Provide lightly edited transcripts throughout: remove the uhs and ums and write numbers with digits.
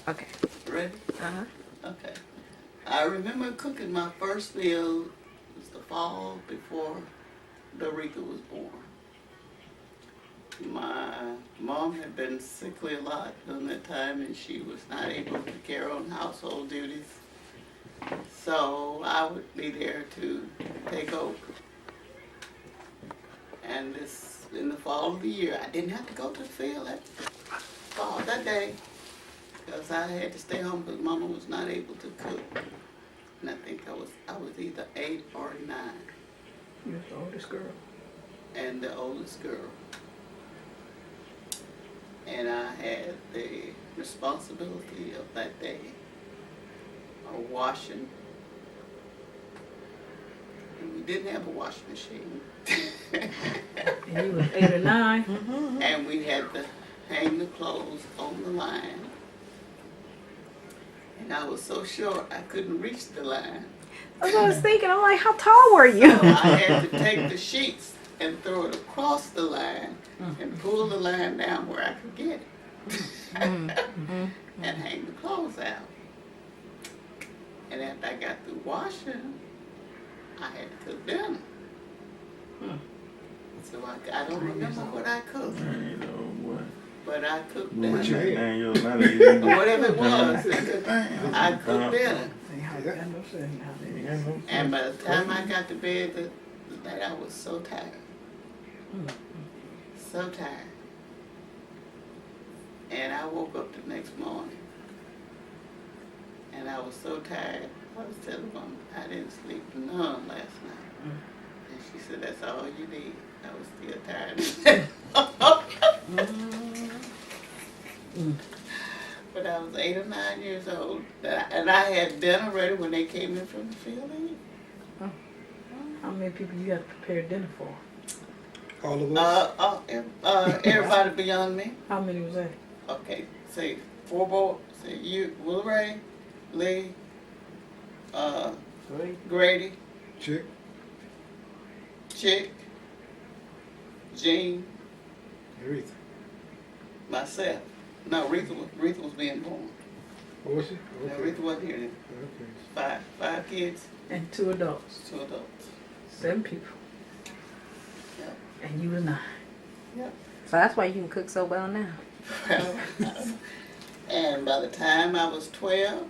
Okay. Ready? Uh-huh. Okay. I remember cooking my first meal. It was the fall before Dorica was born. My mom had been sickly a lot during that time, and she was not able to carry on household duties. So I would be there to take over. And this, in the fall of the year, I didn't have to go to the field that day, because I had to stay home because Mama was not able to cook. And I think I was either 8 or 9. You was the oldest girl. And the oldest girl. And I had the responsibility of that day of washing. And we didn't have a washing machine. And you was 8 or 9. Mm-hmm. And we had to hang the clothes on the line. And I was so short I couldn't reach the line. That's what I was thinking. I'm like, how tall were you? So I had to take the sheets and throw it across the line and pull the line down where I could get it. And hang the clothes out. And after I got through washing, I had to cook dinner. So I don't remember what I cooked. But I cooked dinner. Whatever it was, I cooked dinner. And by the time I got to bed that night, I was so tired. So tired. And I woke up the next morning. And I was so tired. I was telling Mom I didn't sleep none last night. And she said, that's all you need. I was still tired. But I was 8 or 9 years old. And I had dinner ready when they came in from the field. How many people you got to prepare dinner for? All of us? Everybody beyond me. How many was that? Okay, say 4 boys. Say you, Will Ray, Lee, Grady, Chick, Jean, Aretha. myself. No, Aretha was being born. What was she? No, Okay. Aretha wasn't here then. Okay. Five kids, And 2 adults. 2 adults. 7 people. Yep. And you was 9. Yep. So that's why you can cook so well now. And by the time I was 12,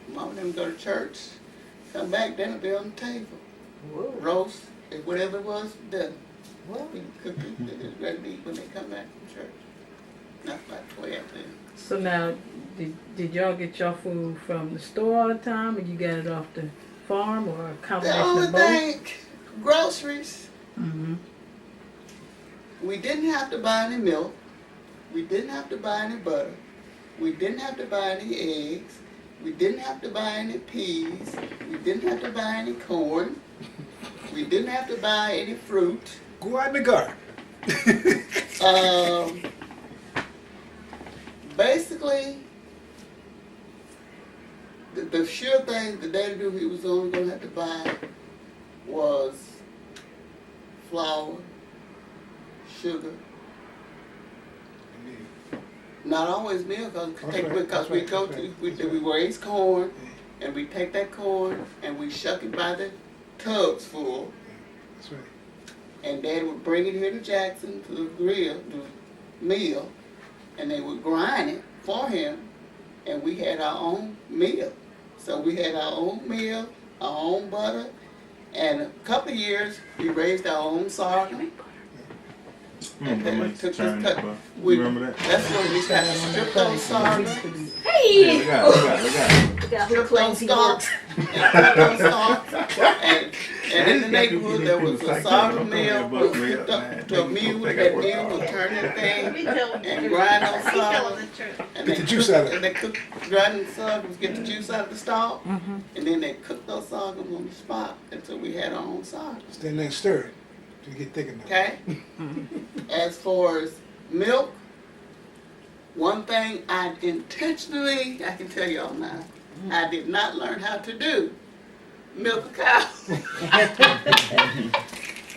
Mom and them go to church, come back, dinner be on the table. Whoa. Roast, whatever it was, dinner. Whoa. We cook it, ready to eat when they come back from church. That's about 12 then. So now, did y'all get your food from the store all the time, or you got it off the farm, or a The combination only of both? thing, groceries. Mm-hmm. We didn't have to buy any milk. We didn't have to buy any butter. We didn't have to buy any eggs. We didn't have to buy any peas. We didn't have to buy any corn. We didn't have to buy any fruit. Go out in the garden. Basically, the sure thing the daddy knew he was only going to have to buy was flour, sugar. Not always milk, because we raise corn, and we take that corn and we shuck it by the tubs full. That's right. And Dad would bring it here to Jackson to the mill, and they would grind it for him, and we had our own meal. So we had our own meal, our own butter, and a couple of years we raised our own sorghum. Remember that? That's when we got to strip those sorghum, Yeah, we got it. strip those stalks, and in the neighborhood there was a sorghum mill, we hooked up to a mule, that mule would turn that thing and grind those sorghum. And Get the juice out of it. And they grind the sorghum, get the juice out of the stalk, and then they cook those sorghum on the spot until we had our own sorghum. Stand there and stir it till you get thick enough. Okay? As far as milk, one thing I intentionally, I can tell y'all now, I did not learn how to do, milk a cow.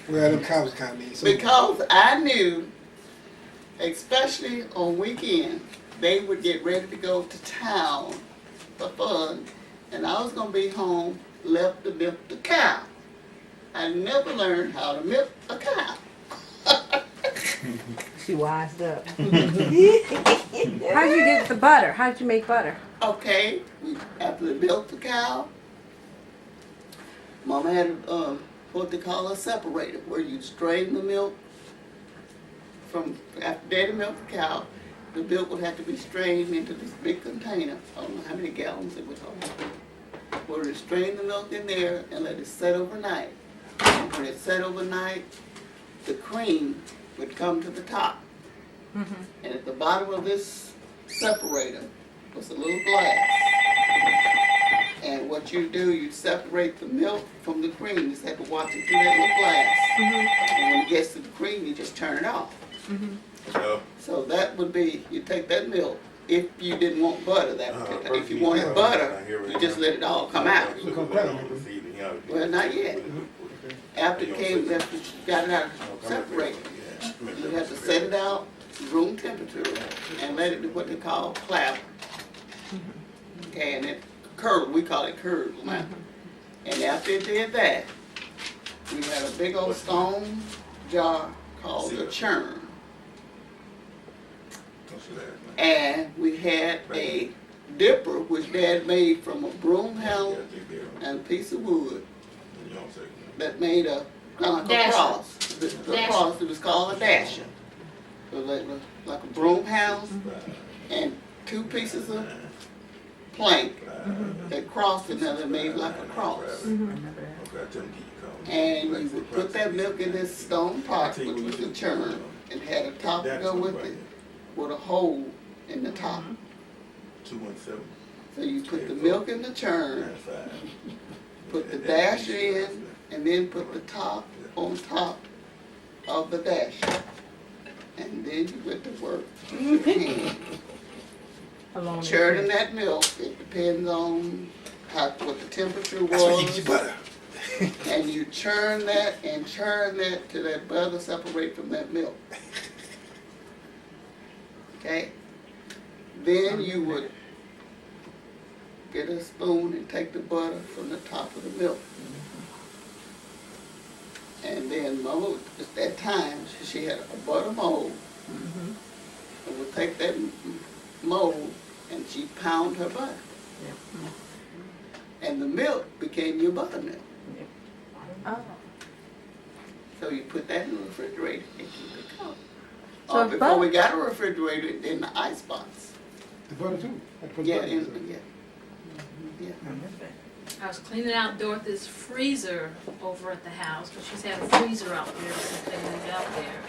Well, them cows kind of need something. Because I knew, especially on weekends, they would get ready to go to town for fun, and I was going to be home, left to milk the cow. I never learned how to milk a cow. She wised up. How'd you get the butter? How'd you make butter? Okay, after they milked the cow, Mama had what they call a separator, where you strain the milk from after Daddy milked the cow. The milk would have to be strained into this big container. I don't know how many gallons it was on. Where they strain the milk in there and let it set overnight. And when it set overnight, the cream would come to the top. Mm-hmm. And at the bottom of this separator was a little glass. And what you do, you separate the milk from the cream. You just have to watch it through that little glass. Mm-hmm. And when it gets to the cream, you just turn it off. Mm-hmm. So that would be, you take that milk, if you didn't want butter that particular time. If you wanted butter, you just let it all come out. Well, not yet. After it came, after you got it out separated, you have to set it out room temperature and let it do what they call clabber. Okay, and it curdle, we call it curdle now. And after it did that, we had a big old stone jar called a churn. And we had a dipper, which Dad made from a broom handle and a piece of wood that made a kind of like a cross. The cross, it was called a dasher. It was like a broom handle and two pieces of plank that crossed another and made like a cross. And you would put that milk in this stone pot, which was the churn, and had a top to go with it, with a hole in the top. 217. So you put the milk in the churn, put the dasher in, and then put the top on top of the dasher. And then you went to work with your hand. Churning that milk, it depends on what the temperature was. That's where you get your butter. And you churn that and churn that till that butter separate from that milk. Okay? Then you would get a spoon and take the butter from the top of the milk. And then Mama, at that time, she had a butter mold. And would take that mold and she pound her butter. And the milk became your buttermilk. Oh. So you put that in the refrigerator and keep it cold. So Before we got a refrigerator, in the ice box. The butter too. Had to put Yeah, butter in it. yeah. I was cleaning out Dorothy's freezer over at the house, but she's had a freezer out there since they moved out there.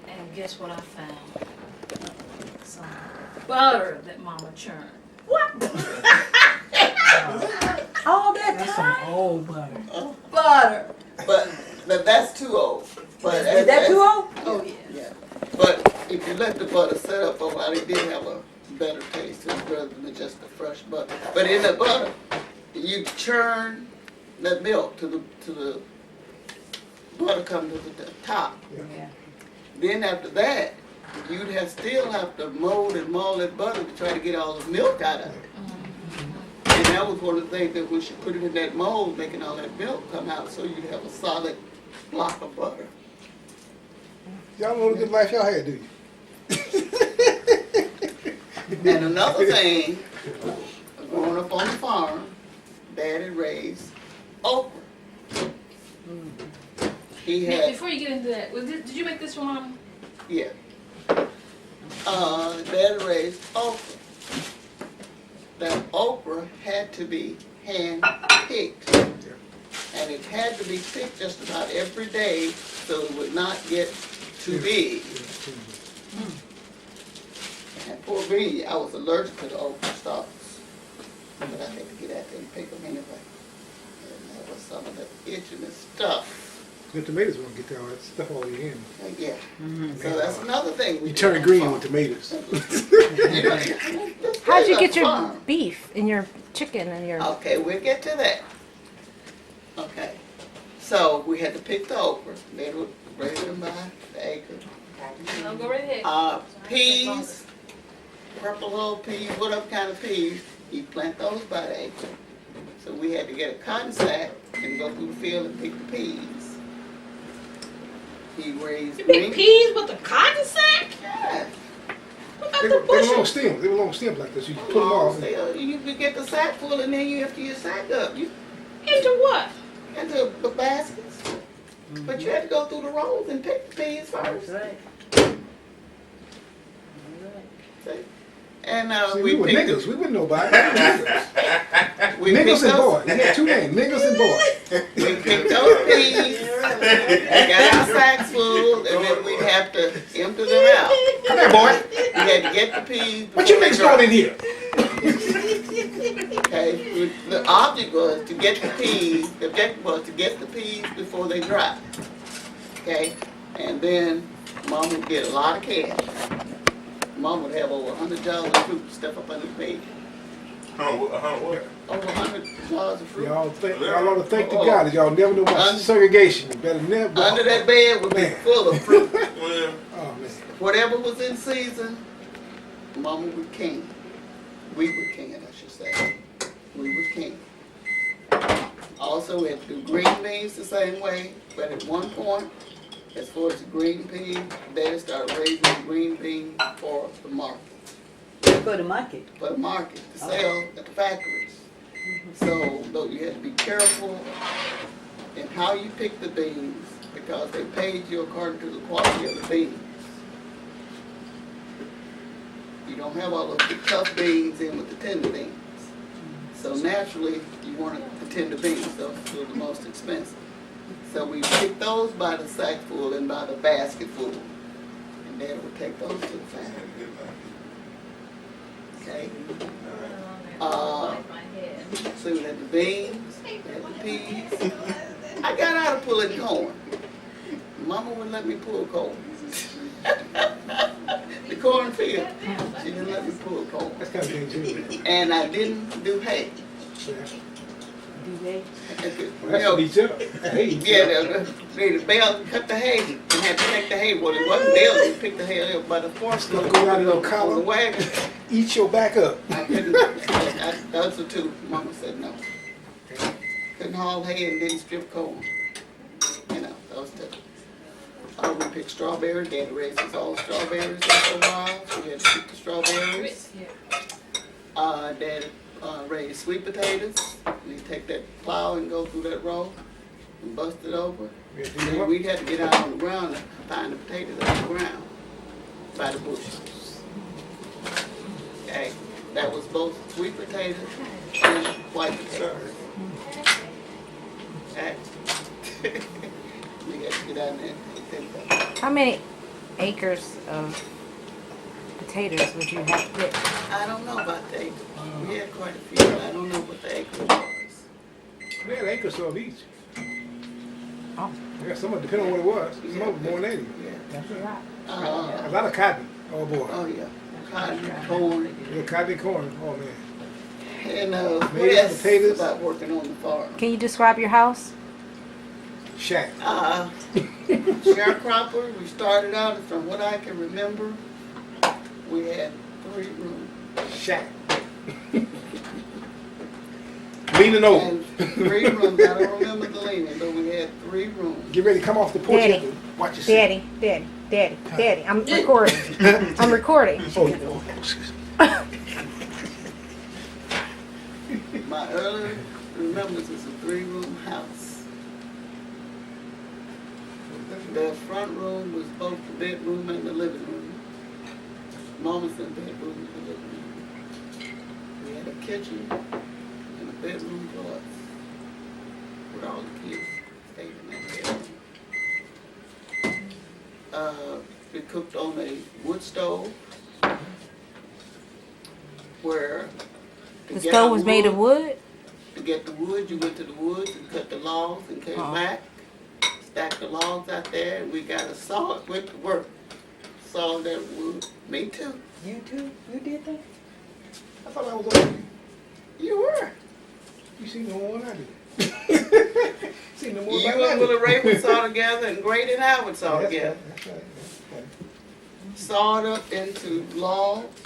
And guess what I found? Some butter that Mama churned. All that That's time? some old butter. Butter! But that's too old. But Is that too old? Oh, yeah. Yeah. But if you let the butter set up a while, it did have a better taste rather than just the fresh butter. But in the butter, you churn that milk to the butter come to the top. Yeah. Then after that, you'd still have to mold and mull that butter to try to get all the milk out of it. And that was one of the things that when she put it in that mold, making all that milk come out, so you'd have a solid block of butter. Y'all know the good life y'all had, do you? And another thing, growing up on the farm, Daddy raised okra. He Now, had, before you get into that, did you make this for Mama? yeah. Daddy raised okra. That okra had to be hand picked. And it had to be picked just about every day so it would not get too big. And poor me, I was allergic to the okra stalks. But I had to get out there and pick them anyway. And that was some of the itching and stuff. The tomatoes won't get all that stuff all your hand. Yeah. So that's another thing. You turn green with tomatoes. How'd you get your beef and your chicken and your... Okay, we'll get to that. Okay. So we had to pick the okra. They would raise them by the acre. No, go right ahead. Peas, purple hull peas, whatever kind of peas, he plant those by the acre. So we had to get a cotton sack and go through the field and pick the peas. He raised You pick green. peas with a cotton sack? Yeah. What about They the were long bushel? stems. They were long stems like this. You put them off. You could get the sack full and then you empty your sack up. You Into what? into the baskets. But you had to go through the rows and pick the peas That's first. right. See? And See, we we were picked niggas. We wouldn't know about it. we Niggas picked and those- boys. We had two names, niggas and boys. We picked those peas, and got our sacks full, and then we'd have to empty them out. Come here, boy. We had to get the peas. What you before niggas they dried. doing in here? Okay, the object was to get the peas, the objective was to get the peas before they dry. Okay, and then Mom would get a lot of cash. Mom would have over 100 jars of fruit stuff up under the bed. What? Over 100 jars of fruit. Y'all ought to thank the God that y'all never know about segregation. You better never. Under that bed would be Man. full of fruit. Well, Oh man. Whatever was in season, Mama would can. We would can, I should say. We would can. Also, we had to do green beans the same way, but at one point, as far as the green peas, Daddy started raising the green beans for the market. Go to market. For the market, to sell at the factories. So, though you had to be careful in how you pick the beans, because they paid you according to the quality of the beans. You don't have all of the tough beans in with the tender beans. So naturally, you wanted the tender beans, those were the most expensive. So we picked those by the sack full and by the basket full. And Dad would take those to the factory. Okay? So we had the beans, we had the peas. I got out of pulling corn. Mama wouldn't let me pull corn. The cornfield, she didn't let me pull corn. That's kind of dangerous. And I didn't do hay. Do they? That's each other. Hey, Yeah, the bale cut the hay and had to take the hay. Well, it wasn't bale, you picked the hay up by the force. Go out in a on the collar. wagon. Eat your back up. I couldn't, those were two. Mama said no. Couldn't haul hay and didn't strip corn. You know, those two. We picked strawberries. Daddy raised us all strawberries for a while. So we had to pick the strawberries. Daddy raised sweet potatoes. We take that plow and go through that row and bust it over. And we'd have to get out on the ground and find the potatoes on the ground by the bushels. Okay, that was both sweet potatoes and white potatoes. Okay. We had to get out there and take that. How many acres of potatoes would you have to pick? I don't know about the acres. We had quite a few, but I don't know what the acres was. We had acres of each. Oh. Yeah, some of it depending on what it was. Some of them more than 80. Yeah. That's a lot. A lot of cotton. Oh boy. Oh, yeah. Cotton, corn, Yeah, cotton and corn. Oh man. and what Maybe else potatoes. about working on the farm? Can you describe your house? Shack. Sharecropper, we started out, from what I can remember, we had 3 rooms. Shack. Leaning over. And 3 rooms, I don't remember the leaning, but we had 3 rooms. Get ready to come off the porch. Daddy. You have to watch yourself. Daddy, I'm recording. I'm recording. Oh, excuse me. My early remembrance is a 3-room house. The front room was both the bedroom and the living room. Mama's in the bedroom and the living room. We had a kitchen and a bedroom for us, where all the kids stayed in that bedroom. We cooked on a wood stove, where to The get stove our was made of wood? To get the wood, you went to the woods and cut the logs and came back, stacked the logs out there, and we got a saw, went to work. Sawed that wood. Me too. You too? You did that? I thought I was over. You were. You seen the more than I did. Seen the more You than I and did. Willie Ray would saw together, and Grady and I would saw That's together. right, that's right. Sawed up into logs,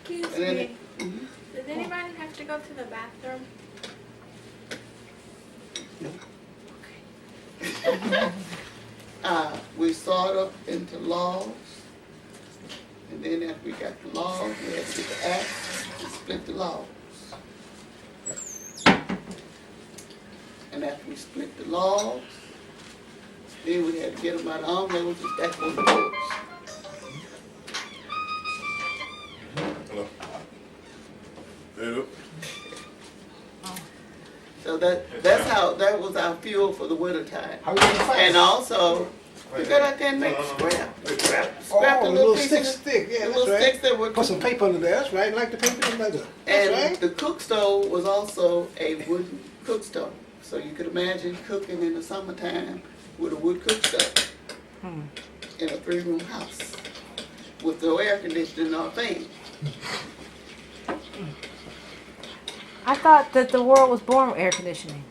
And Excuse then me. Does anybody have to go to the bathroom? we sawed up into logs. And then after we got the logs, we had to get the axe and split the logs. And after we split the logs, then we had to get them out of arm levels and stack on the books. Hello. Hello. So that was our fuel for the winter time. How you gonna fight? And also, we got out there and make scrap. We scrapped Oh, the the little pieces, stick. Yeah, the that's little right. sticks that were Put some paper under there. That's right. Like the paper in the leather. And That's right. the cook stove was also a wooden cook stove. So you could imagine cooking in the summertime with a wood cook stove in a 3-room house with no air conditioning or fan. I thought that the world was born with air conditioning.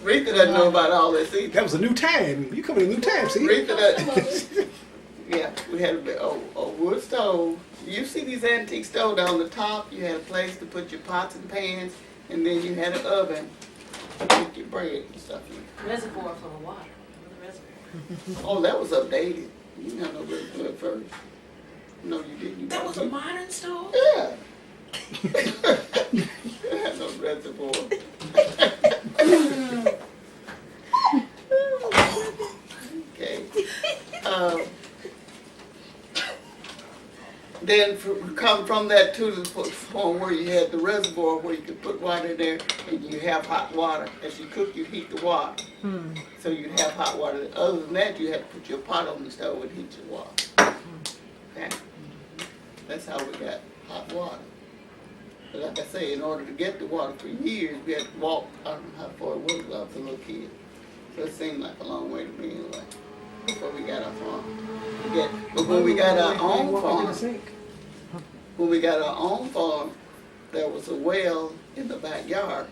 Rita doesn't know about all this either. That was a new time. You come in a new time, see? Rita doesn't. Yeah, we had a wood stove. You see these antique stoves down the top? You had a place to put your pots and pans, and then you had an oven to cook your bread and stuff in. Reservoir for the water. The reservoir. Oh, that was updated. You didn't have no reservoir at first. No, you didn't. You That got was a modern stove? Yeah. It had no reservoir. Okay. Then come from that to the point where you had the reservoir where you could put water in there and you have hot water. As you cook, you heat the water. So you'd have hot water. Other than that, you had to put your pot on the stove and heat your water. Okay. That's how we got hot water. But like I say, in order to get the water for years, we had to walk. I don't know how far it was when I was a little kid. So it seemed like a long way to me anyway, before we got our farm. But when we got our own farm, there was a well in the backyard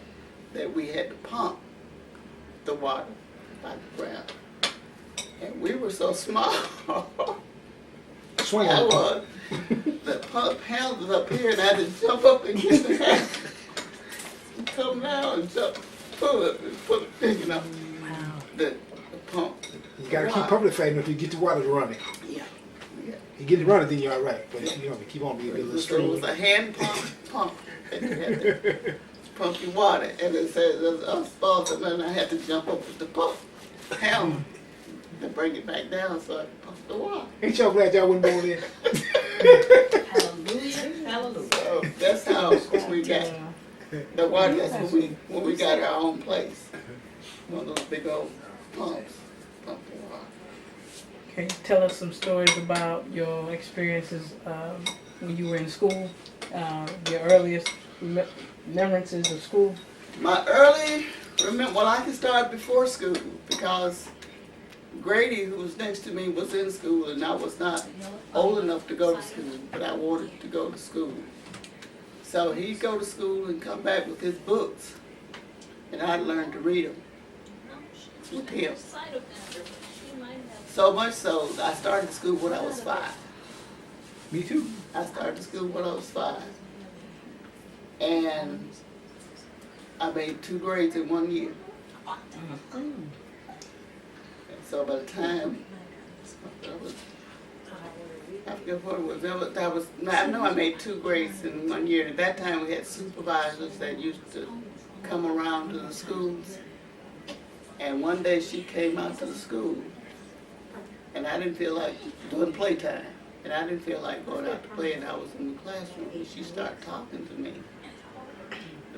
that we had to pump the water out the ground. And we were so small. Swing I on. was. The pump handle was up here and I had to jump up and get the hand. And come down and jump, pull it, picking up the pump. You gotta keep pumping it fast enough to get the water to running. Yeah. You get it running, then you're all right. But you know, keep on being a little So it was stream. a hand pump that you had to pump your water. And it says, I was false, and then I had to jump up with the pump handle to bring it back down so I could pump the water. Ain't y'all glad y'all wasn't born in? Hallelujah, hallelujah. So that's how we got the water. That's when we got our own place. One of those big old pumps, pumping water. Can you tell us some stories about your experiences when you were in school? Your earliest remembrances of school? My early, well, I can start before school because Grady, who was next to me, was in school and I was not old enough to go to school, but I wanted to go to school. So he'd go to school and come back with his books, and I'd learn to read them with him. So much so, I started school when I was 5. Me too. I started school when I was 5. And I made 2 grades in 1 year. And so by the time, I forget what it was, I know I made 2 grades in 1 year. At that time we had supervisors that used to come around to the schools. And one day she came out to the school and I didn't feel like doing playtime. And I didn't feel like going out to play, and I was in the classroom and she started talking to me,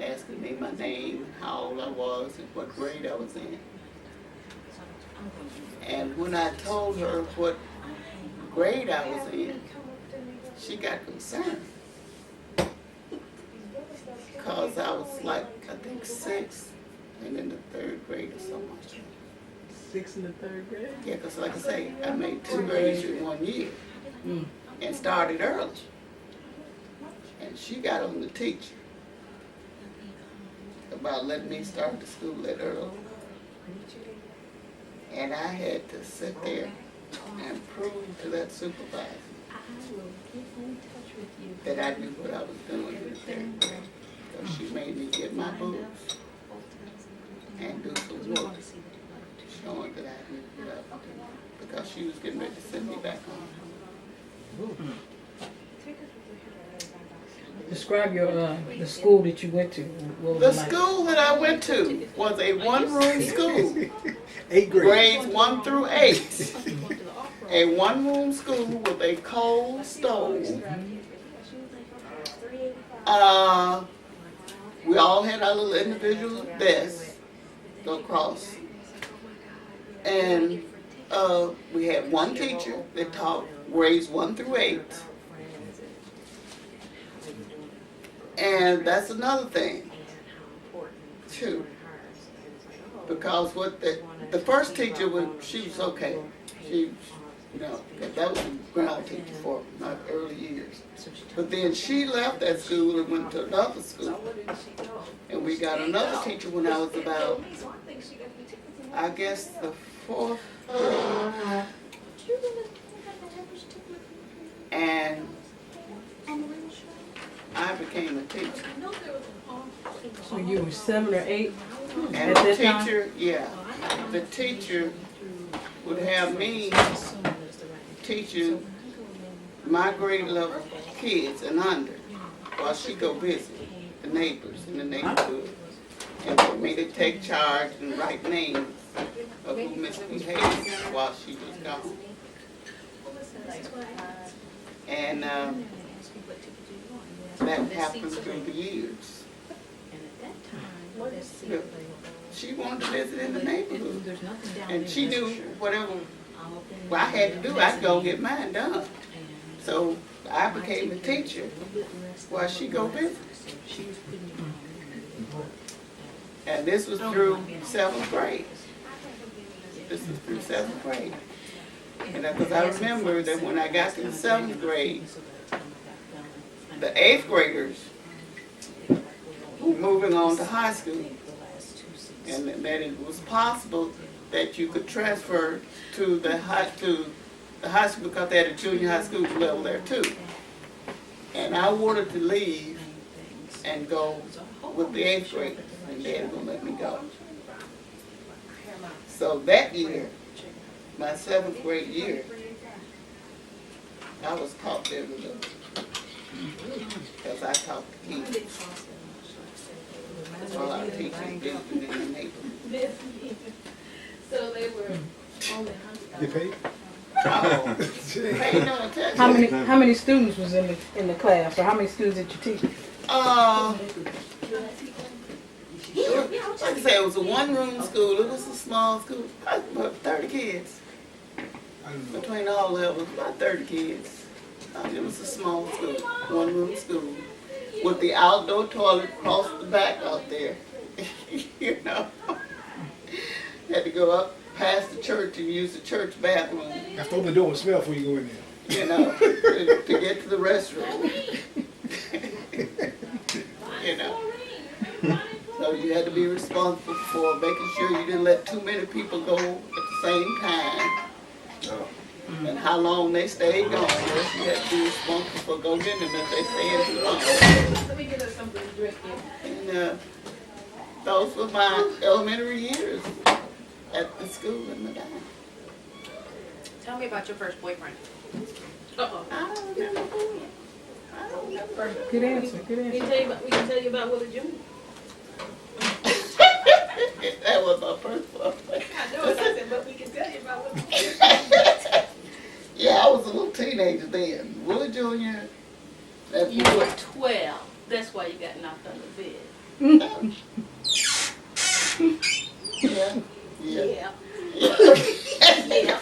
asking me my name, how old I was, and what grade I was in. And when I told her what grade I was in, she got concerned. Because I was like, I think 6 and in the 3rd grade or so much. 6th and the 3rd grade? Yeah, because like I say, I made 2 grades in 1 year and started early. And she got on the teacher about letting me start the school that early. And I had to sit there and prove to that supervisor that I knew what I was doing in the third grade. So she made me get my books and do some work, showing that I knew what I was doing, because she was getting ready to send me back home. Describe your the school that you went to. What was The it like? school that I went to was a one-room school, 8th grade. grades 1 through 8. A one-room school with a coal stove. We all had our little individual desks across. And we had one teacher that taught grades 1 through 8. And that's another thing, too. Because what the first teacher she was okay. She, that was a ground teacher for my early years. But then she left that school and went to another school. And we got another teacher when I was about, I guess, the 4th grade. And I became a teacher. So you were 7 or 8 And at the that time? teacher, the teacher would have me teaching my grade level kids and under while she go visit the neighbors in the neighborhood, and for me to take charge and write names of who misbehaved while she was gone. And that happened through the years. She wanted to visit in the neighborhood, and she knew whatever I had to do, I'd go get mine done. So I became a teacher while she go visit. And this was through 7th grade. This was through 7th grade. And because I remember that when I got to the 7th grade, the 8th graders were moving on to high school, and that it was possible that you could transfer to the high school because they had a junior high school level there too. And I wanted to leave and go with the 8th graders, and they didn't let me go. So that year, my 7th grade year, I was taught very little, because I taught the kids. While our teachers visited in the neighborhood. So they were only You paid? Oh, pay no attention. How many students was in the class, or how many students did you teach? Like I said, it was a one-room school. It was a small school, about 30 kids. Between all levels, about 30 kids. It was a small school, one-room school, with the outdoor toilet across the back out there. You know, had to go up past the church and use the church bathroom. You have to open the door and smell before you go in there. You know, to get to the restroom. You know. So you had to be responsible for making sure you didn't let too many people go at the same time. And how long they stayed gone. You had to be responsible for go getting them if they stayed too long. Let me get us something to drink in. And those were my elementary years at the school in Medina. Tell me about your first boyfriend. Uh-oh. I don't remember who. I don't remember. Good answer, good answer. We can tell you about Willie Jr. That was my first one. I know it's nothing, but we can tell you about Willie Jr. Yeah, I was a little teenager then. Willie Jr. That's You what- were 12. That's why you got knocked under the bed. Yeah. Yeah. Yeah. Yeah.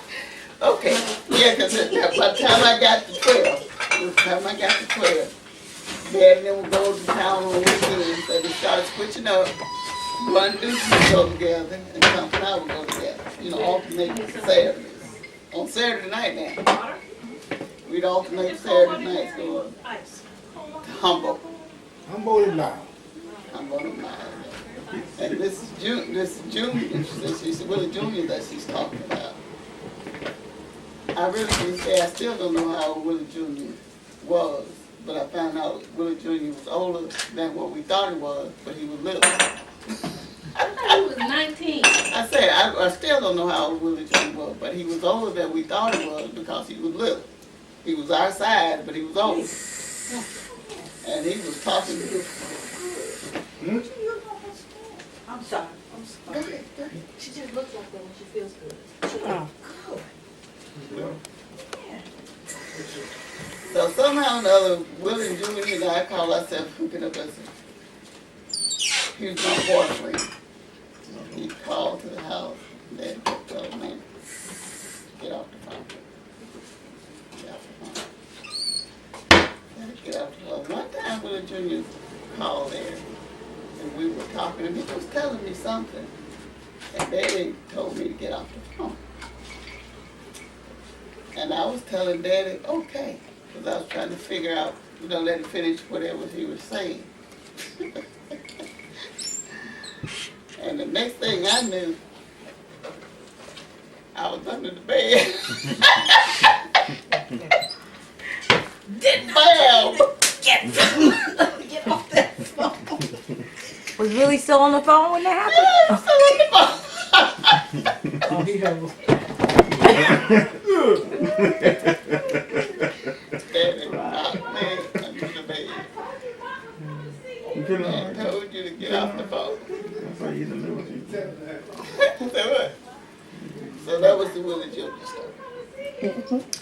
Okay. Yeah, because by the time I got to 12, Dad and them would go to town on weekends, so they started switching up. One dude would go together, and something I would go together. You know, alternate Saturdays. On Saturday night now, we'd alternate Saturday nights going Ice. to Humboldt. Humboldt and now. Humboldt and Miles. And this is Junior, she's Willie Jr. that she's talking about. I really can say I still don't know how old Willie Jr. was but I found out Willie Jr. was older than what we thought he was, but he was little. I thought he was 19. I said, I still don't know how old Willie Jr. was, but he was older than we thought he was because he was little. He was our size, but he was older. And he was talking to I'm sorry. Go ahead. She just looks like that when she feels good. Oh. So somehow or another, Willie Jr. and I call ourselves hooking up as he was my boyfriend. He called to the house and then told me, get off the phone. Get off the phone. Get off the phone. One time Willie Jr. called there and we were talking and he was telling me something. And Daddy told me to get off the phone. And I was telling Daddy, okay, because I was trying to figure out, let him finish whatever he was saying. And the next thing I knew, I was under the bed. Bam! Get off that phone. Was Willie still on the phone when that happened? Yeah, still on the phone. Oh, he heard. Daddy knocked me under the bed. And told you to get off the phone. So that was the Willie Jr. story.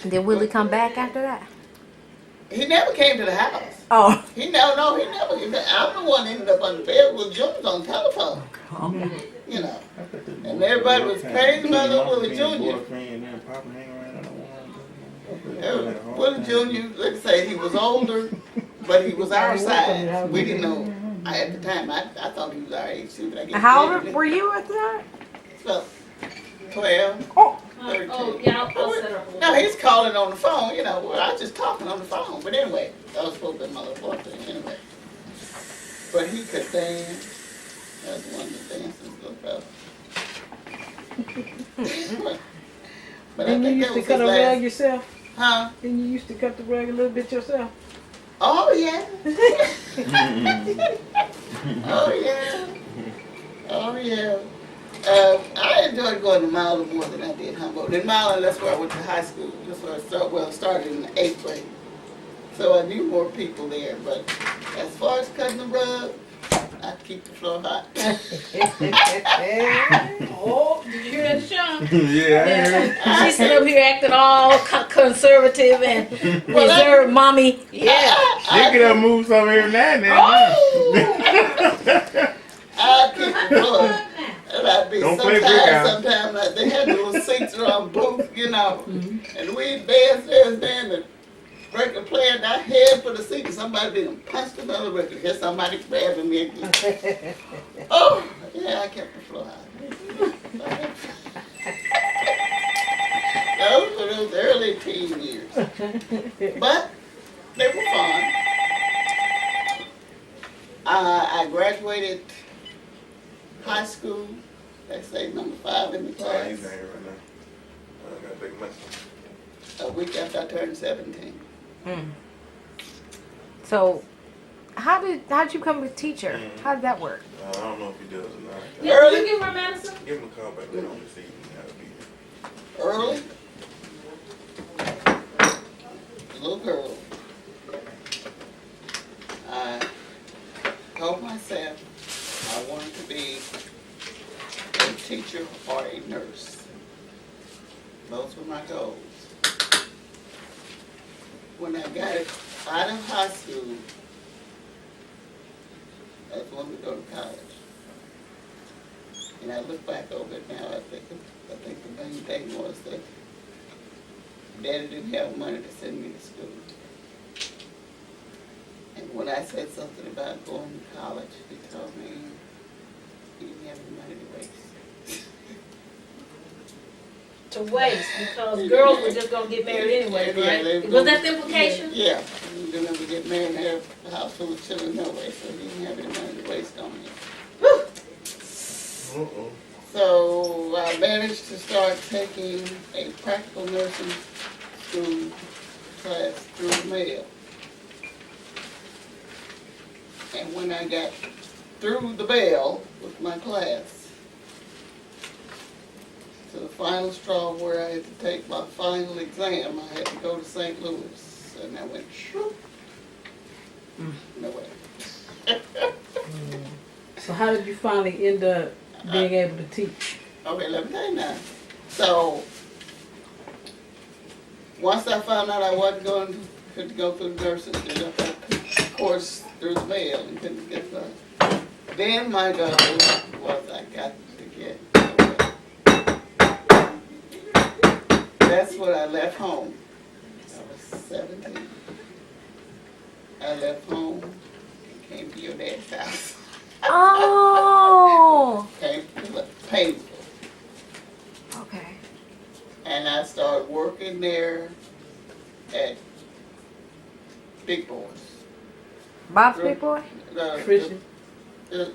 Did Willie come back after that? He never came to the house. Oh. He never. I'm the one that ended up on the bed with Junior's on telephone. And everybody was crazy about Willie Jr. Willie Jr., let's say he was older, but he was our size. We didn't know. At the time, I thought he was our age too. But I guess How old were you at the time? So, 12. Oh. 13. Oh, yeah, I'll set her up. No, he's calling on the phone, I was just talking on the phone. But anyway, that was supposed to be my little boyfriend anyway. But he could dance. That was one of the dancing little fellas. But I And you think used that to was cut a his rug last. yourself? Huh? And you used to cut the rug a little bit yourself? Oh, yeah. Oh, yeah. Oh, yeah. I enjoyed going to Milan more than I did Humboldt. In Milan, that's where I went to high school. That's where I started in the 8th grade. So I knew more people there. But as far as cutting the rug, I keep the floor hot. Oh, did you hear that, Sean? Yeah. She sit up here acting all conservative and reserved, mommy. Yeah. She could have moved some every now and then. I keep the floor. And I'd be Don't play brick out. sometimes like they had little seats around booths, and we'd dance there and the record player, and I head for the seat, and somebody done punched another record. Here's somebody grabbing me again. Oh, yeah, I kept the floor high. Those were those early teen years. But they were fun. I graduated high school, let's say number 5 in the Oh, class, he's not here right now. I gotta take a message. a week after I turned 17. So, how did you become a teacher? How did that work? I don't know if he does or not. Yeah, Early? you give her medicine? Give him a call back later on this evening. That'll be here. Early, little girl, I told myself I wanted to be a teacher or a nurse. Those were my goals. When I got out of high school, I was wanting to go to college. And I look back over it now, I think the main thing was that Daddy didn't have money to send me to school. And when I said something about going to college, he told me he didn't have any money to waste. To waste, because girls were just gonna get married anyway, Yeah, they right? were Was that the implication? Yeah, we didn't ever get married and have a house full of children no way, so he didn't have any money to waste on me. So I managed to start taking a practical nursing school class through the mail. And when I got through the bell with my class, to the final straw where I had to take my final exam, I had to go to St. Louis. And I went, shroop. No way. So how did you finally end up being able to teach? Okay, let me tell you now. So, once I found out I wasn't going to go through the nursing, did a course through the mail and couldn't get done. Then my goal was I got to get away. That's when I left home. I was 17. I left home and came to your dad's house. Oh. Came to Painesville. Okay. And I started working there at Big Boys. Bob's Big Boy? Christian? Was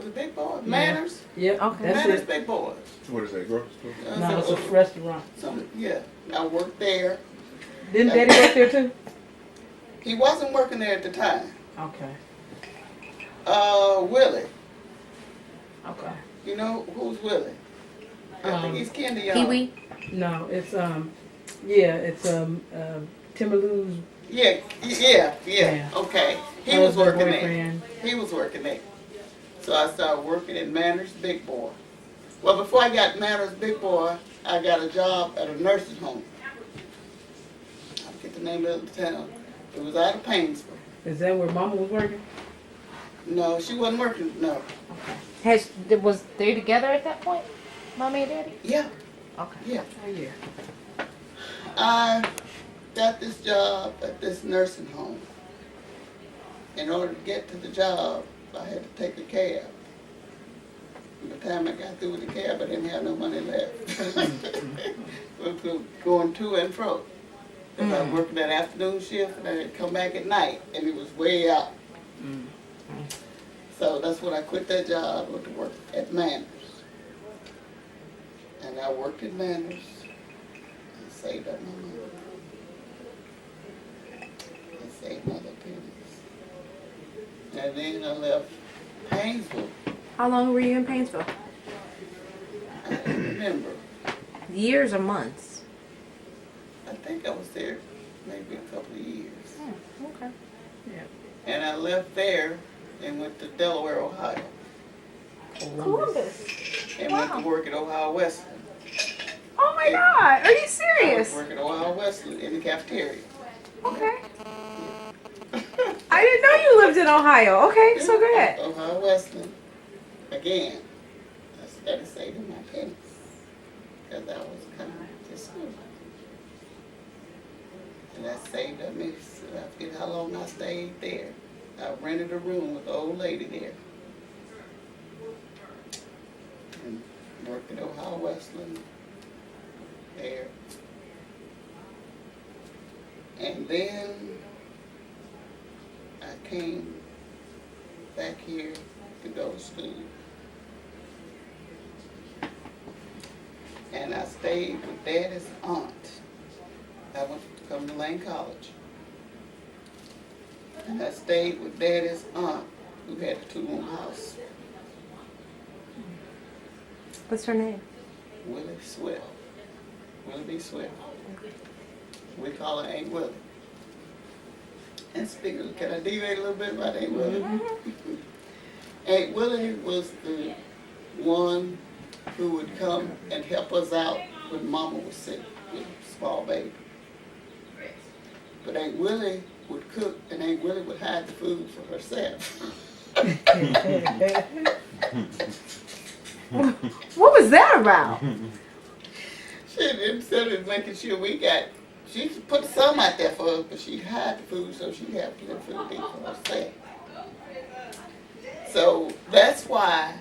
it Big Boy? Manners? Yep. Okay. That's Manners it. Big Boys. What is that, grocery store? No, it's a restaurant. Yeah, I worked there. Didn't Daddy work there too? He wasn't working there at the time. Okay. Willie. Okay. You know who's Willie? I think he's kin to y'all. Pee-wee? No, it's it's Timberloo's Yeah. Yeah. Okay. He was husband, working there. boyfriend. He was working there. So I started working at Manners Big Boy. Well, before I got Manners Big Boy, I got a job at a nursing home. I forget the name of the town. It was out of Painesville. Is that where Mama was working? No, she wasn't working. No. Was they together at that point? Mommy and Daddy? Yeah. Okay. Yeah. Oh yeah. I got this job at this nursing home. In order to get to the job, I had to take a cab. By the time I got through with the cab, I didn't have no money left. Going to and fro. Because I was working that afternoon shift and I had to come back at night, and it was way out. So that's when I quit that job, went to work at Manners. And I worked at Manners and saved up my money. And saved my little pennies. And then I left Painesville. How long were you in Painesville? I don't remember. Years or months? I think I was there maybe a couple of years. Okay. And I left there and went to Delaware, Ohio. Columbus. And went to work at Ohio Wesleyan. Oh my God. Are you I serious? worked at Ohio Wesleyan in the cafeteria. Okay. I didn't know you lived in Ohio. Okay, so go ahead. Ohio Wesleyan. Again, I started saving my pennies. Because I was coming to school. And I saved up me, so I forget how long I stayed there. I rented a room with an old lady there. And worked at Ohio Wesleyan there. And then I came back here to go to school. And I stayed with Daddy's aunt. I went to Cumberland Lane College. And I stayed with Daddy's aunt, who had a 2-room house, What's her name? Willie Swift. Willie B. Swift. We call her Aunt Willie. And speaking, can I deviate a little bit about Aunt Willie? Aunt Willie was the one who would come and help us out when Mama was sick with a small baby. But Aunt Willie would cook and Aunt Willie would hide the food for herself. What was that about? She instead of making sure we got, she put some out there for us, but she'd hide the food so she'd have plenty of food to eat for herself. So that's why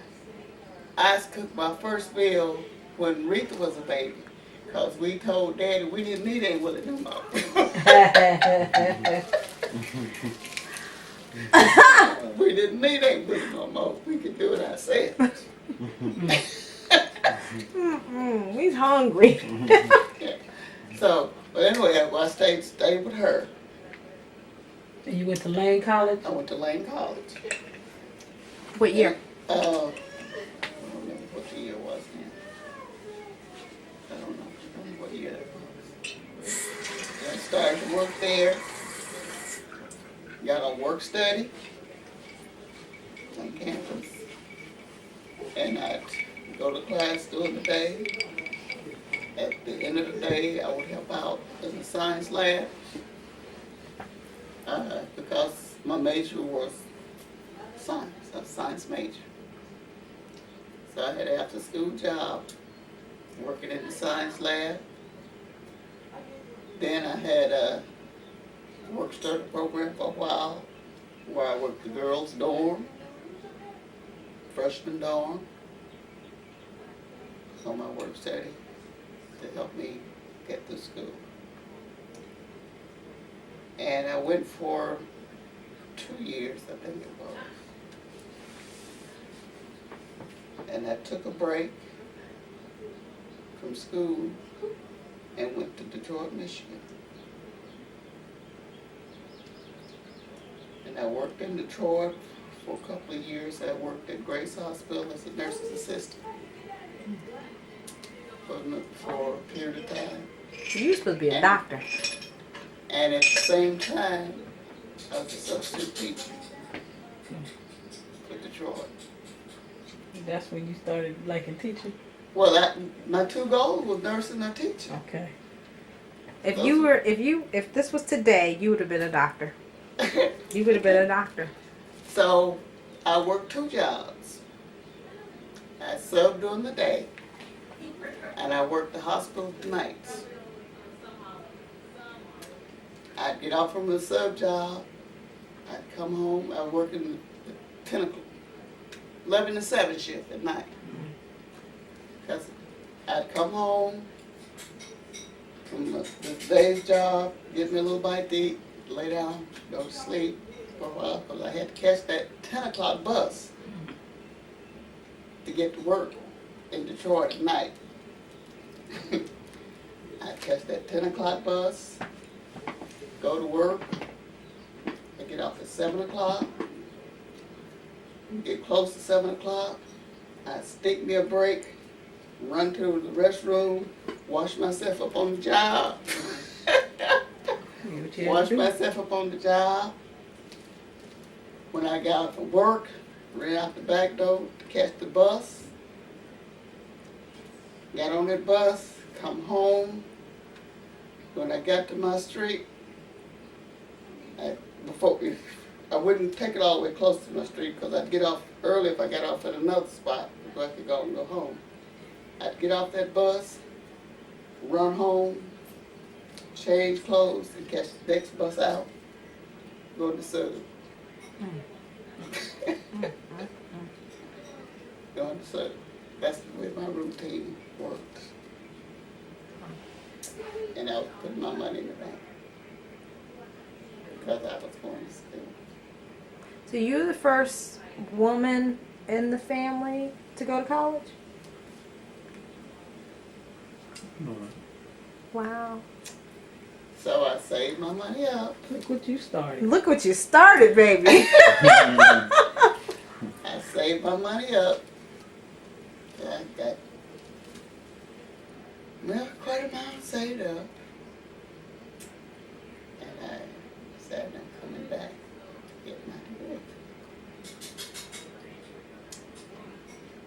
I cooked my first meal when Rita was a baby. Because we told Daddy we didn't need Aunt Willie no more. We didn't need Aunt Willie no more. We could do it ourselves. He's hungry. Yeah. So, but anyway, I stayed with her. And you went to Lane College? I went to Lane College. What year? I don't remember what the year was now. I don't know what year that was. I started to work there. Got a work study on campus. And I'd go to class during the day. At the end of the day, I would help out in the science lab because my major was science. I was a science major. So I had an after-school job working in the science lab. Then I had a work study program for a while where I worked the girls' dorm, freshman dorm, on my work study to help me get to school. And I went for 2 years, I think it was. And I took a break from school and went to Detroit, Michigan. And I worked in Detroit for a couple of years. I worked at Grace Hospital as a nurse's assistant for a period of time. You were supposed to be a doctor. And at the same time, I was a substitute teacher for Detroit. That's when you started liking teaching? Well, my two goals was nursing and teaching. Okay. If this was today, you would have been a doctor. You would have been a doctor. So I worked 2 jobs. I subbed during the day, and I worked the hospital nights. I'd get off from the sub job. I'd come home. I worked in the 11 to 7 shift at night. Because I'd come home from the day's job, get me a little bite to eat, lay down, go to sleep for a while, because I had to catch that 10 o'clock bus to get to work in Detroit at night. I'd catch that 10 o'clock bus, go to work, I get off at 7 o'clock, get close to 7 o'clock, I'd stick me a break, run to the restroom, wash myself up on the job. Wash myself up on the job. When I got out from work, ran out the back door to catch the bus. Got on that bus, come home. When I got to my street, I wouldn't take it all the way close to my street because I'd get off early if I got off at another spot before I could go and go home. I'd get off that bus, run home, change clothes, and catch the next bus out, go to sub. Going to sub. That's the way my routine worked. And I was putting my money in the bank because I was going to school. So you're the first woman in the family to go to college? Wow. So I saved my money up. Look what you started. Look what you started, baby. I saved my money up. I got quite a amount saved up. And I decided I'm coming back to get my degree.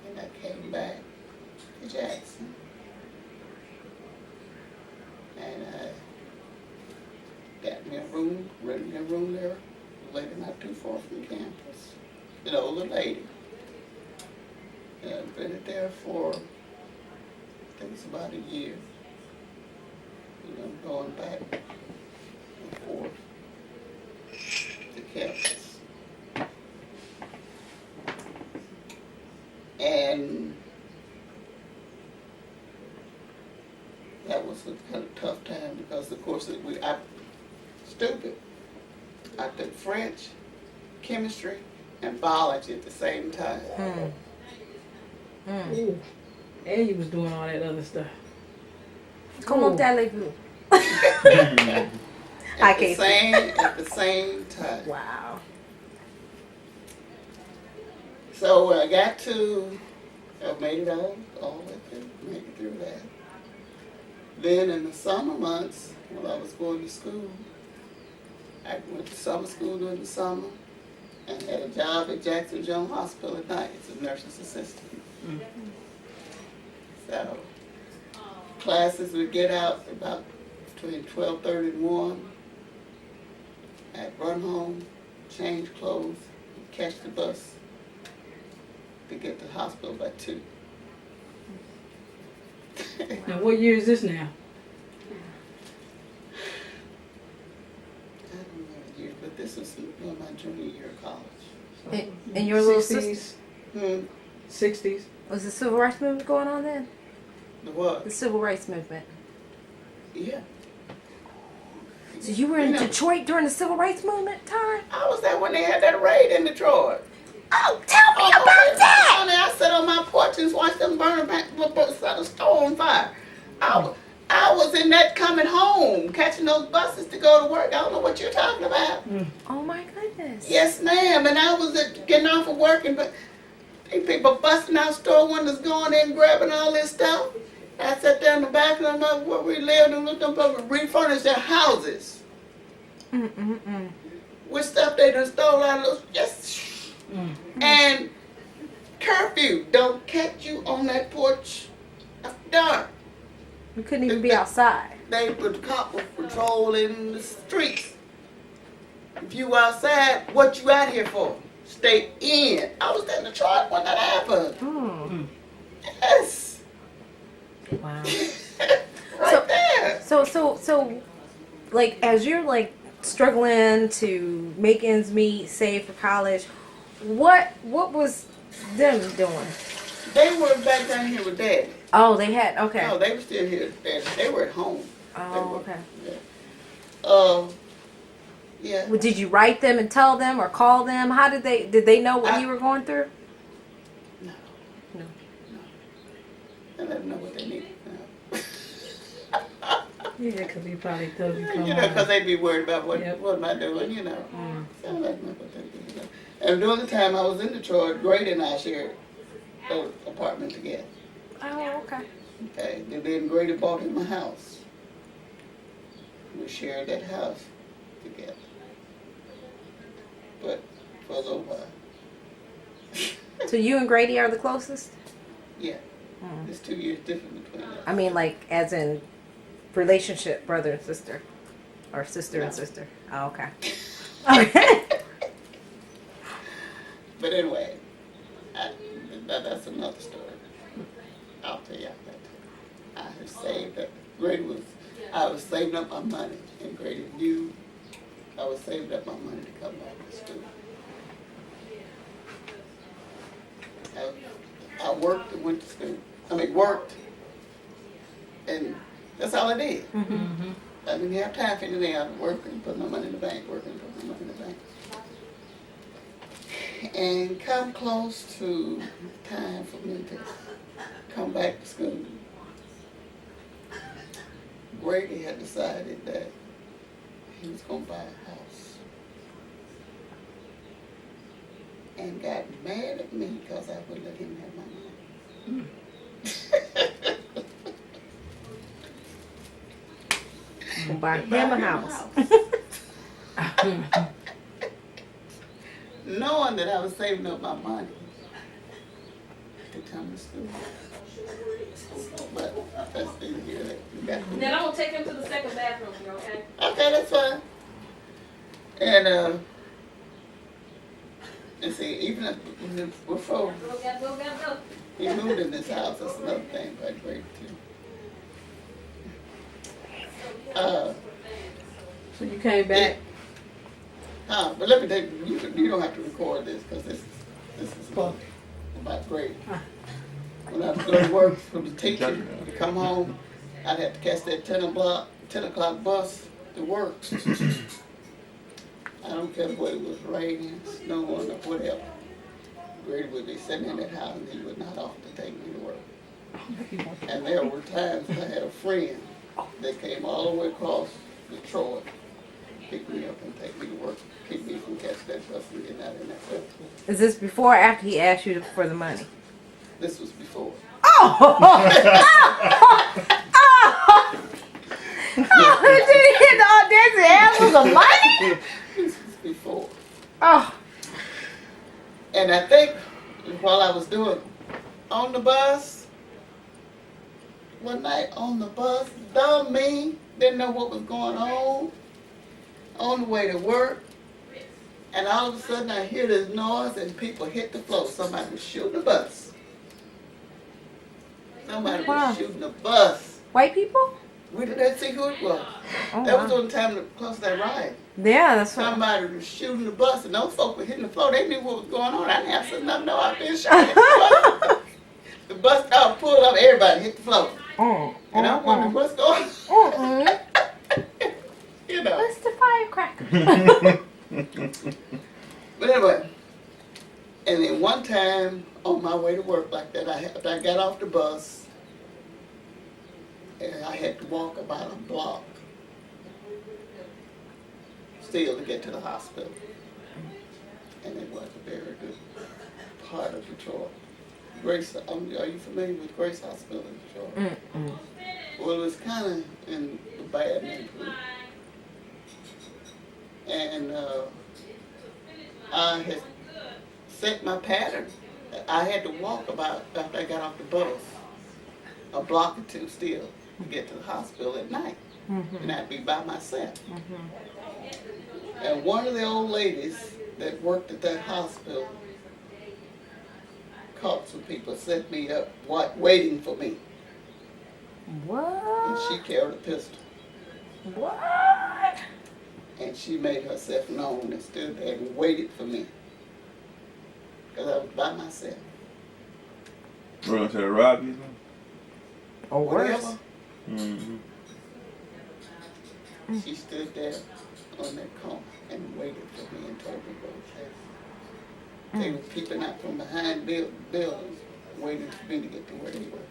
And I came back to Jackson. And I got me a room, rented me a room there, a lady not too far from campus, an older lady. And I've been there for, I think it's about a year. And I'm going back and forth to campus. And that was a kind of tough time because, of course, I stupid. I took French, chemistry, and biology at the same time. Ooh. And you was doing all that other stuff. Comment allez-vous? Hi, at the Casey. same time. Wow. So when I got to, I made it all the way through, made it through that. Then in the summer months, when I was going to school, I went to summer school during the summer and had a job at Jackson Jones Hospital at night as a nurse's assistant. So classes would get out about between 12:30 and 1. I'd run home, change clothes, and catch the bus to get to the hospital by 2. Now, what year is this now? I don't know the year, but this was my junior year of college. And your little sister, 60s, 60s. was the civil rights movement going on then? The what? The civil rights movement. Yeah. So you were in You know, Detroit during the civil rights movement time? I was there when they had that raid in Detroit. Oh, tell me about that! Honey, I sat on my porch and watched them burn back, set a store on fire. I was in that coming home, catching those buses to go to work. I don't know what you're talking about. Oh my goodness. Yes, ma'am. And I was getting off of work and people busting out store windows, going in, grabbing all this stuff. I sat down in the back of them where we lived and looked up and refurnished their houses with stuff they done stole out of those. And curfew, don't catch you on that porch after dark. We couldn't even be outside. The cop was patrolling the streets. If you outside, what you out here for? Stay in. I was in Detroit when that happened. Yes. Wow. Right there. So, like, as you're like struggling to make ends meet, save for college, what was them doing? They were back down here with Daddy. Oh, they had, okay. No, they were still here with Daddy. They were at home. Oh, okay. Yeah. Well, did you write them and tell them or call them? How did they know what you were going through? No. No. I let them know what they needed. No. Yeah, because he probably told you come You know, because on. they'd be worried about what am I doing, you know. So I let them know what they did. You know. And during the time I was in Detroit, Grady and I shared an apartment together. Oh, okay. Okay. And then Grady bought him a house. We shared that house together. But for a little while. So you and Grady are the closest? Yeah. There's 2 years difference between us. I mean, like, as in relationship, brother and sister, or sister and sister. Oh, okay. Okay. But anyway, that's another story. I'll tell you that. I have saved up. I was saving up my money, and Grady knew I was saving up my money to come back to school. I worked and went to school. Worked, and that's all I did. I didn't have time for anything. I was working, putting my money in the bank, working, putting my money in the bank. And come close to time for me to come back to school, Grady had decided that he was going to buy a house. And got mad at me because I wouldn't let him have my money. Buy him a house. Knowing that I was saving up my money to come to school. But that's the year that you got to do. Then I'm gonna take him to the second bathroom here, okay? Okay, that's fine. And see, even before Go. he moved in this house, that's another thing quite great too. So you came back. But let me tell you, you don't have to record this because this is about grade. When I was going to work from the teacher, to come home, I'd have to catch that 10 o'clock bus to work. I don't care whether it was raining, snowing, or whatever. Grady would be sitting in that house and he would not offer to take me to work. And there were times I had a friend that came all the way across Detroit pick me up and take me to work, keep me from catching that bus and getting out in that bus. Is this before or after he asked you for the money? This was before. Oh! Oh, did he hit the audacity to ask for the money? This was before. Oh. And I think while I was doing on the bus, one night on the bus, dumb me, didn't know what was going on the way to work. And all of a sudden I hear this noise and people hit the floor. Somebody was shooting the bus. Somebody Wow. was shooting the bus. White people? We didn't see who it was. Oh, That was wow. on the time to close that riot. Yeah, that's what. Somebody was shooting the bus, and those folks were hitting the floor. They knew what was going on. I didn't have to nothing. No, I've been shot. The bus stop pulled up, everybody hit the floor. And I'm wondering what's going on. You know. What's the firecracker? But anyway, and then one time on my way to work like that, I got off the bus, and I had to walk about a block still to get to the hospital. And it was a very good part of Detroit. Grace, are you familiar with Grace Hospital in Detroit? Well, it was kind of in the bad neighborhood. And I had set my pattern. I had to walk about, after I got off the bus, a block or two still to get to the hospital at night. And I'd be by myself. And one of the old ladies that worked at that hospital caught some people, set me up, waiting for me. What? And she carried a pistol. What? And she made herself known and stood there and waited for me. Because I was by myself. We're going to the rob you? Or worse. Whatever. Mm-hmm. She stood there on that corner and waited for me and told me what was happening. They were peeping out from behind buildings, waiting for me to get to where they were.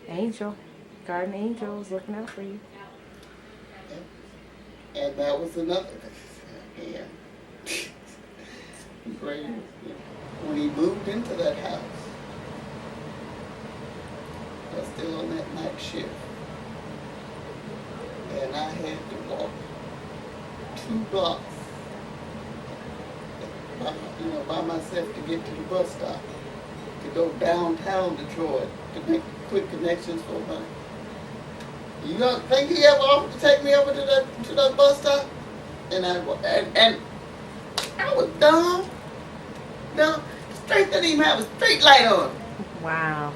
Angel. Garden Angel was looking out for you. And that was another thing. Yeah. Great. When he moved into that house, I was still on that night shift. And I had to walk 2 blocks by myself to get to the bus stop, to go downtown Detroit to make quick connections for money. You don't think he ever offered to take me over to that bus stop? And I was dumb. No, straight didn't even have a street light on. Wow.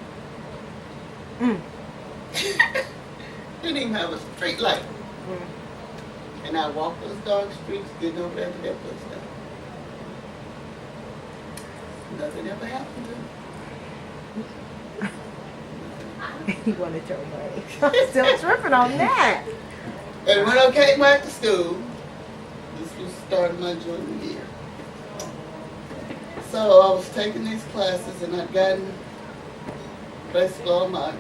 Didn't even have a street light. And I walked those dark streets, getting over there to that bus stop. Nothing ever happened to me. He wanted your money. I'm still tripping on that. And when I came back to school, this was the start of my junior year. So I was taking these classes and I'd gotten basically all my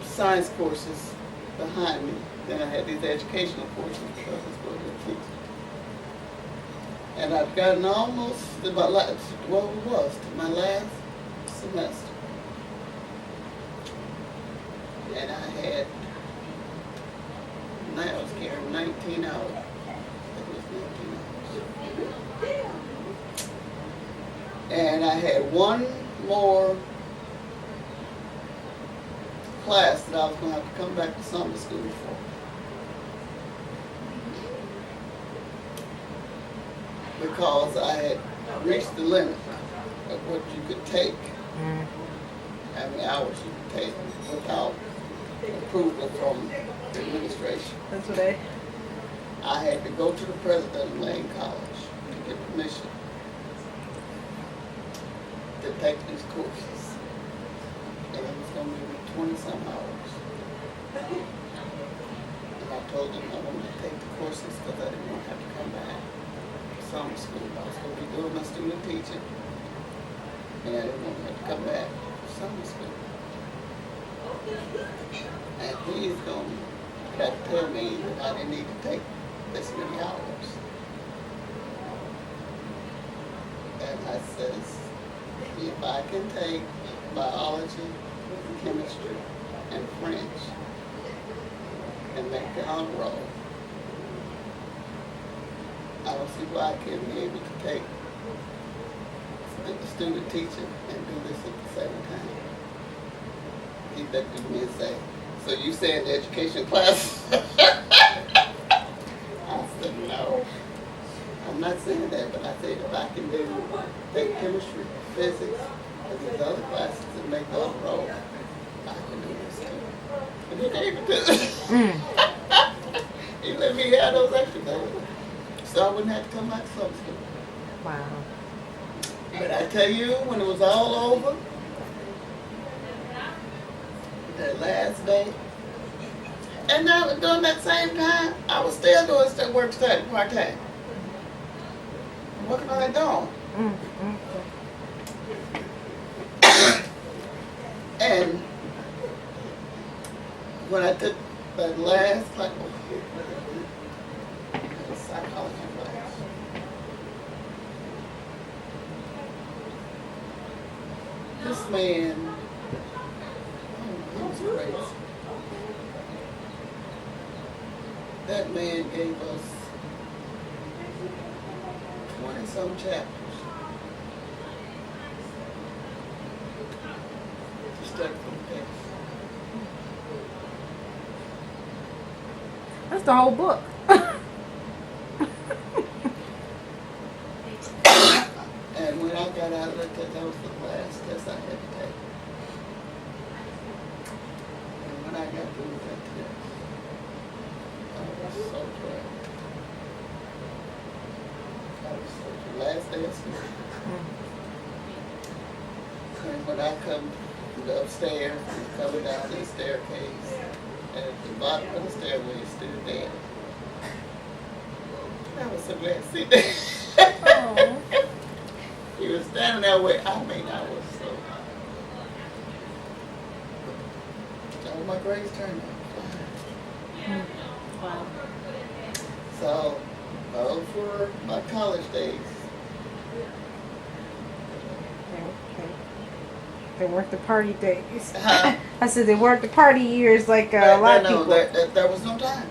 science courses behind me. Then I had these educational courses because I was going to teach. And I'd gotten almost to my last semester. And I had, I was carrying 19 hours. It was 19 hours. And I had one more class that I was going to have to come back to summer school for. Because I had reached the limit of what you could take, how many hours you could take without approval from the administration. That's what I. I had to go to the president of Lane College to get permission to take these courses. And it was going to be 20-some hours. And I told them I wanted to take the courses because I didn't want to have to come back to summer school. I was going to be doing my student teaching. And I didn't want to have to come back to summer school. And he's going to had to tell me that I didn't need to take this many hours. And I says, if I can take biology, chemistry, and French, and make the honor roll, I don't see why I can't be able to take the student teaching and do this at the same time. He looked at me and said, so you said the education class? I said, no. I'm not saying that, but I said if I can take chemistry, physics, and these other classes and make the honor roll, I can do this too. And he gave it to me. He let me have those extra days. So I wouldn't have to come back to summer school. Wow. But I tell you, when it was all over, that last day, and now during that same time, I was still doing work study part-time. Working on that dome. And when I took that last class, psychology class, this man, he was crazy. That man gave us 20-some chapters to study for the test. That's the whole book. And when I got out of the test, that was the last test I had to take. And when I got through with that test, I was so glad. I was so glad. Last day of school. And when I come upstairs, coming down the staircase, and at the bottom of the stairway is still there. I was so glad to see that. He was standing there with, I was so all my grades turned out. Wow. So, for my college days, Okay. They weren't the party days. Huh? I said they weren't the party years like a lot of people. there was no time.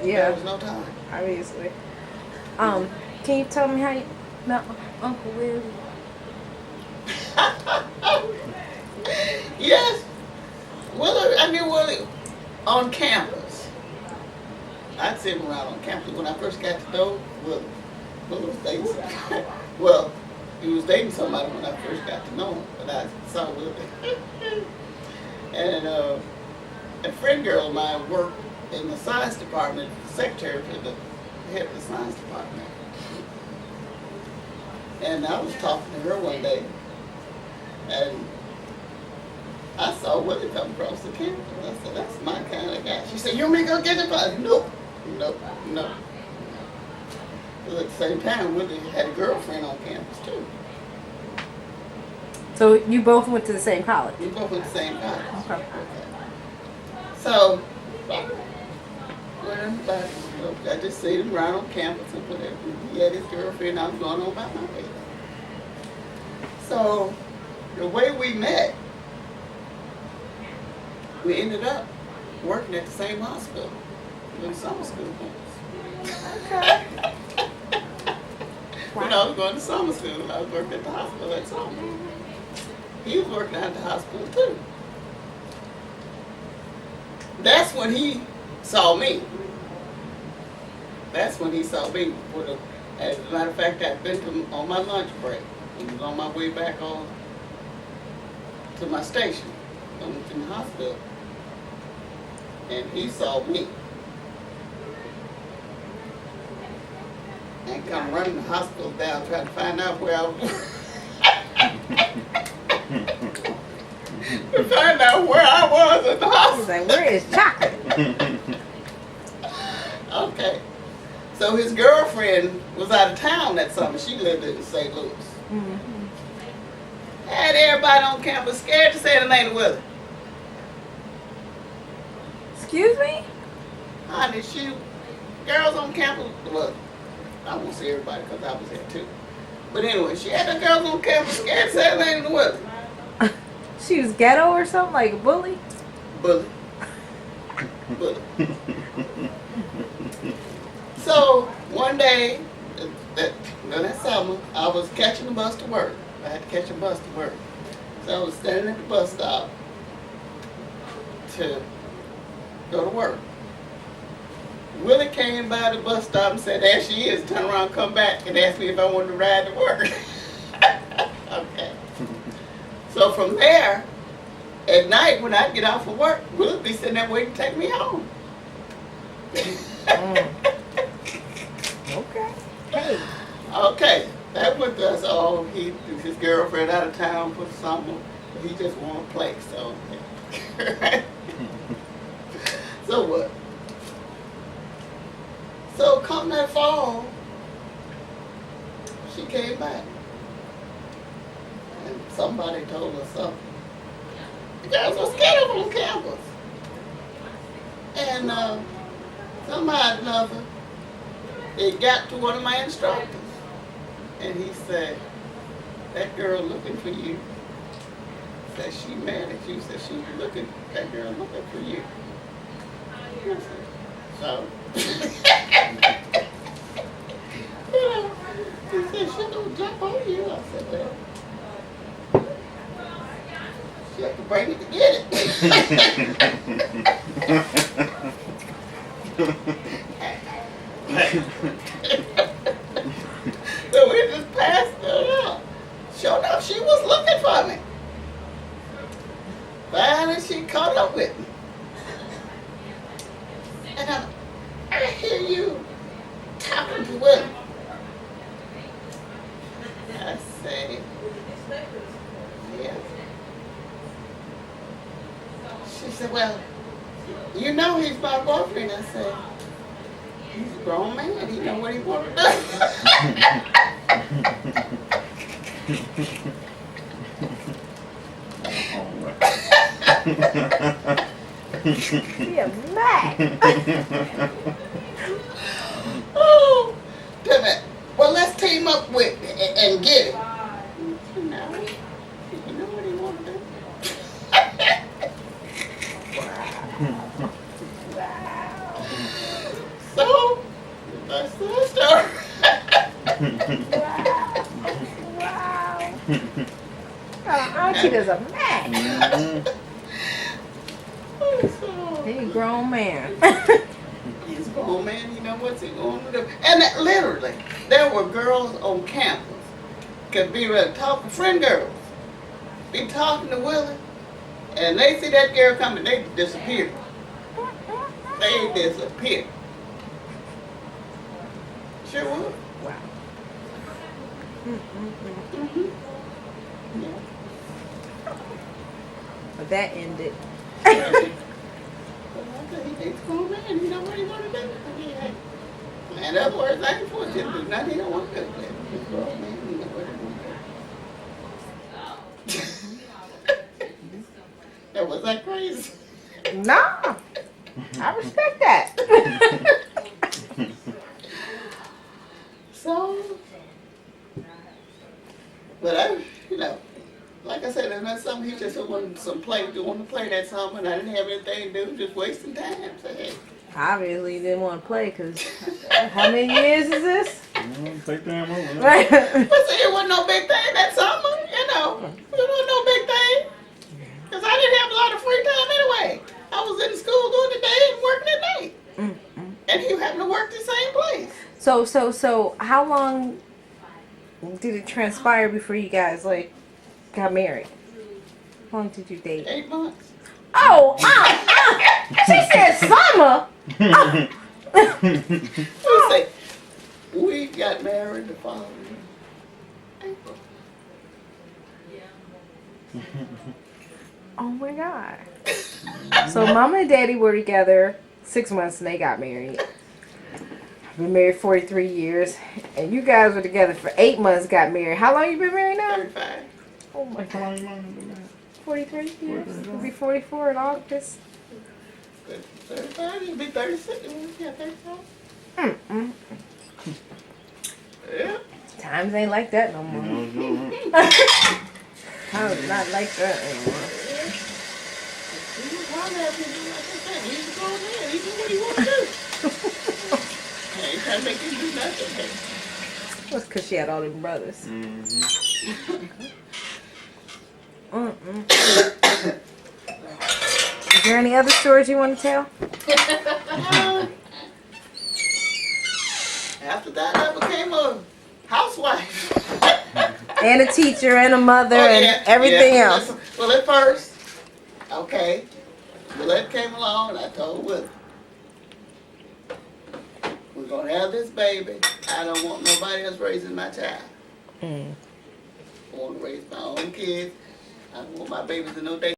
Yeah, There was no time. obviously. Can you tell me how you met Uncle Willie? Yes. I knew Willie on campus. I'd see him around on campus. When I first got to know Willie was dating somebody. Well, he was dating somebody when I first got to know him, but I saw Willie. And a friend girl of mine worked in the science department, secretary to the head of the science department. And I was talking to her one day, and I saw Willie come across the campus. I said, that's my kind of guy. She said, you want me to go get him? I said, nope. But at the same time, Willie had a girlfriend on campus, too. So you both went to the same college? We both went to the same college. Okay. So, I just seen him around on campus and whatever. He had his girlfriend, I was going on about my way. So, the way we met, we ended up working at the same hospital, doing summer school things. Okay. When I was going to summer school, I was working at the hospital at summer. He was working at the hospital too. That's when he saw me. As a matter of fact, I'd been on my lunch break. I was on my way back to my station in the hospital. And he saw me. And come running the hospital down trying to find out where I was. To find out where I was at the hospital. He's like, where is chocolate? Okay. So his girlfriend was out of town that summer. She lived in St. Louis. Mm-hmm. Had everybody on campus scared to say the name of Willie. Excuse me? honey, girls on campus, well, I won't say everybody because I was there too. But anyway, she had the girls on campus scared to say her name in the weather. She was ghetto or something, like a bully? Bully. Bully. So, one day, that summer, I was catching the bus to work. I had to catch a bus to work. So I was standing at the bus stop to go to work. Willie came by the bus stop and said, there she is, turn around, come back, and asked me if I wanted to ride to work. Okay. So from there, at night when I'd get off of work, Willie would be sitting there waiting to take me home. Okay. Hey. Okay, that was us all. He took his girlfriend out of town for the summer. But he just wanted to play, so. So what? So come that fall, she came back. And somebody told her something. The girls were scared of her on campus. And somehow or another, it got to one of my instructors. And he said, that girl looking for you. Said she mad at you. Said she looking, that girl looking for you. So, you know, he said, she don't jump on you. I said, well, she had to bring it to get it. So we just passed her up. Sure enough, she was looking for me. Finally, she caught up with me. And I hear you talking to Willie. I say, yeah. She said, well, you know he's my boyfriend. I said, he's a grown man. He know what he want to do. Yeah, mad. Oh, damn it. Well, let's team up with and get it. You know what he want to do. So, that's the story. Wow. Auntie does a mad. He's a grown man. He's a grown man, you know what's he going to do. And literally, there were girls on campus, could be talking, friend girls, be talking to Willie, and they see that girl coming, they disappear. They disappear. Sure would. Wow. Mm-hmm. Yeah. But that ended. He's a grown man, you know what he want to do. In other words, I ain't forced him to do nothing he don't want to do. He's a grown man, he know what he want to do. Now, was that crazy? Nah. I respect that. So, but I, like I said, that's something he just wanted to play that song, and I didn't have anything to do, just wasting time. So, hey. Obviously, you didn't want to play because how many years is this? Take time over. Right. But see, it wasn't no big thing that summer, It wasn't no big thing. Because I didn't have a lot of free time anyway. I was in school during the day and working at night. And he happened to work the same place. So, how long did it transpire before you guys got married? How long did you date? 8 months. Oh, she said summer. We got married the following April. Oh my God. So Mama and Daddy were together 6 months and they got married. Been married 43 years. And you guys were together for 8 months, got married. How long you been married now? 35. Oh my How God. long you been married? 43 years. We'll be 44 in August. Good. 35, he'll be 36. Yeah, 35. Mm-mm. Yeah. Times ain't like that no more. Times not like that anymore. He was hollering at me like that. He's a grown man. He do what he want to do. I ain't trying to make him do nothing. That's because she had all them brothers. Mm-hmm. Mm-mm. Is there any other stories you want to tell? After that, I became a housewife. And a teacher and a mother and everything else. Well, at first, okay, Willette came along and I told Willette, we're going to have this baby. I don't want nobody else raising my child. Mm. I want to raise my own kids. I don't want my babies in no day.